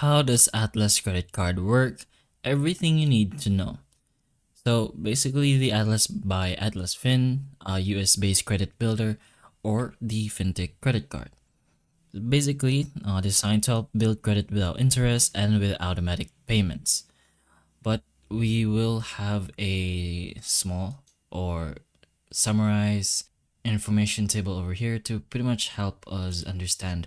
How does Atlas credit card work? Everything you need to know. So basically, the Atlas by Atlas Fin, a US-based credit builder, or the FinTech credit card. Basically, designed to help build credit without interest and with automatic payments. But we will have a small or summarize information table over here to pretty much help us understand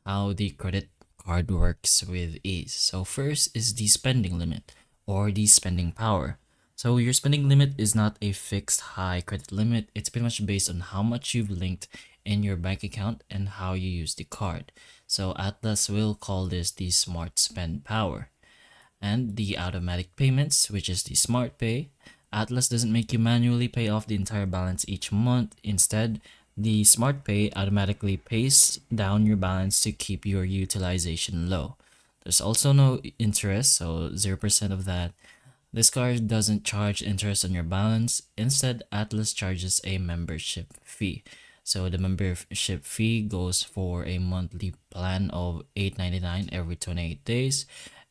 how the credit card works with ease. So first is the spending limit or the spending power. So your spending limit is not a fixed high credit limit. It's pretty much based on how much you've linked in your bank account and how you use the card. So Atlas will call this the smart spend power. And the automatic payments, which is the Smart Pay. Atlas doesn't make you manually pay off the entire balance each month. Instead, the Smart Pay automatically pays down your balance to keep your utilization low. There's also no interest, so 0% of that. This card doesn't charge interest on your balance. Instead, Atlas charges a membership fee. So the membership fee goes for a monthly plan of $8.99 every 28 days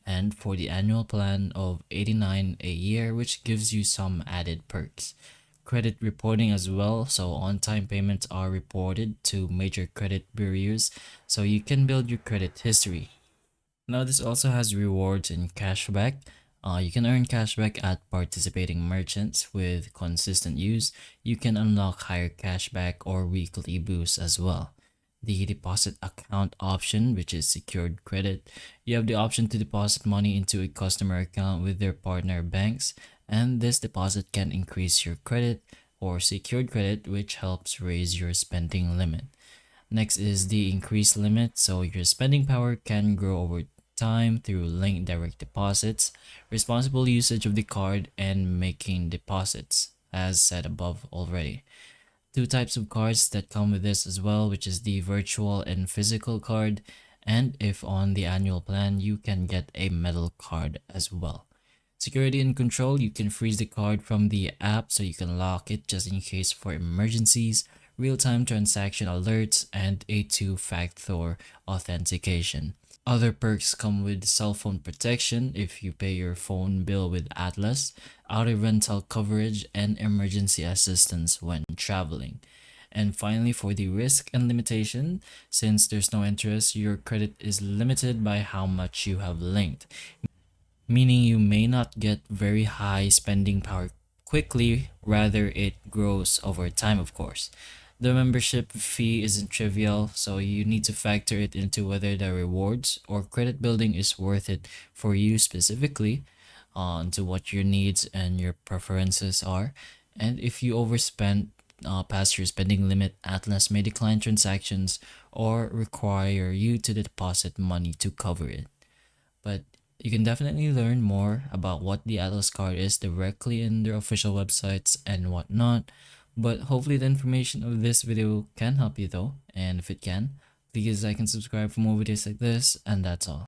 and for the annual plan of $89 a year, which gives you some added perks. Credit reporting as well, so on-time payments are reported to major credit bureaus, so you can build your credit history. Now this also has rewards and cashback. You can earn cashback at participating merchants with consistent use. You can unlock higher cashback or weekly boosts as well. The deposit account option, which is secured credit. You have the option to deposit money into a customer account with their partner banks, and this deposit can increase your credit or secured credit, which helps raise your spending limit. Next is the increased limit, so your spending power can grow over time through linked direct deposits, responsible usage of the card, and making deposits, as said above already. Two types of cards that come with this as well, which is the virtual and physical card, and if on the annual plan, you can get a metal card as well. Security and control, you can freeze the card from the app so you can lock it just in case for emergencies, real-time transaction alerts, and a two-factor authentication. Other perks come with cell phone protection if you pay your phone bill with Atlas, auto rental coverage, and emergency assistance when traveling. And finally, for the risk and limitation, since there's no interest, your credit is limited by how much you have linked, meaning you may not get very high spending power quickly, rather it grows over time, of course. The membership fee isn't trivial, so you need to factor it into whether the rewards or credit building is worth it for you specifically, on to what your needs and your preferences are. And if you overspend past your spending limit, Atlas may decline transactions or require you to deposit money to cover it. But you can definitely learn more about what the Atlas card is directly in their official websites and whatnot. But hopefully the information of this video can help you though, and if it can, please like and subscribe for more videos like this, and that's all.